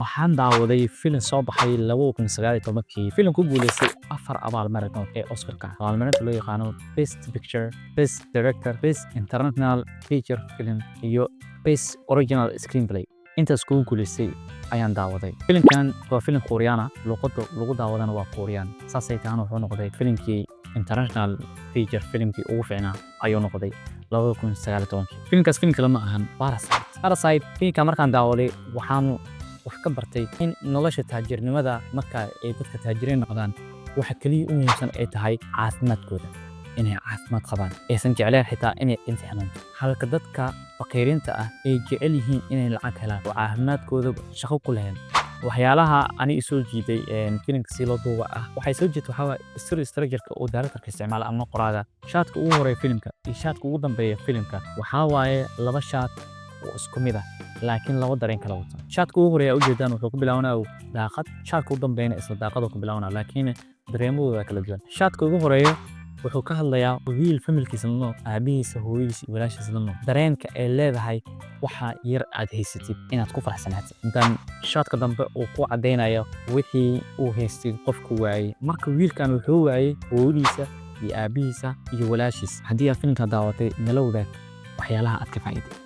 waxaan daawaday filim soo baxay 2019 filim ku guuleystay 4 abaalmarin ee Oscar-ka. Abaalmarinta loo yaqaan Best Picture, Best Director, Best International Feature Film iyo Best Original Screenplay. intaas ku guuleystay ayaan daawaday. Filimkan waa filim Korean ah, luqadda lagu daawadana waa Korean. Saasay tahay wuxuu noqday filimkii International Feature Filmkii ugu fiicnaa ayuu noqday 2019. Filimkaas filim kale ma ahan Parasite. Filimka markaan daawaday waxaan wax ka bartay in nolosha taajirnimada marka ay dadka taajiriin noqdaan waxa kaliya u muhiimsan ay tahay caafimaadkooda, inay caafimaad qabaan, aysan jecleen xitaa inay imtixaanaan. halka dadka faqiirinta ah ay jecel yihiin inay lacag helaan oo caafimaadkooda shaqo ku leeyahay. waxyaalaha ani soo jiiday filimka si loo duuba ah waxay soo jeedo waxa story structure-ka oo director-ka isticmaala ama qoraaga. shaadka ugu horeeya filimka iyo shaadka ugu dambeeya filimka waxa waaye laba shaad oo isku mid ah laakiin laba dareen kala wata. shaadka ugu horeeya ujeedaan wuxuu ku bilaabanaa daaqad, shaadka ugu dambeeyana isla daaqad ku bilaabanaa laakiin dareemadu kala duwan. shaadka ugu horeeya wuxuu ka hadlayaa wiil familkiisa la nool, aabihiisa, hooyadiisa iyo walaashiisa la nool. dareenka ay leedahay waxa yar aad haysatid inaad ku faraxsanaatid. dan shaadka dambe uu ku cadeynayo wixii uu haystay qofku waayay. marka wiilkan wuxuu waayay hooyadiisa iyo aabihiisa iyo walaashiisa. haddii aad filimka daawatay nala wadaag waxyaalaha aad ka faa'iiday.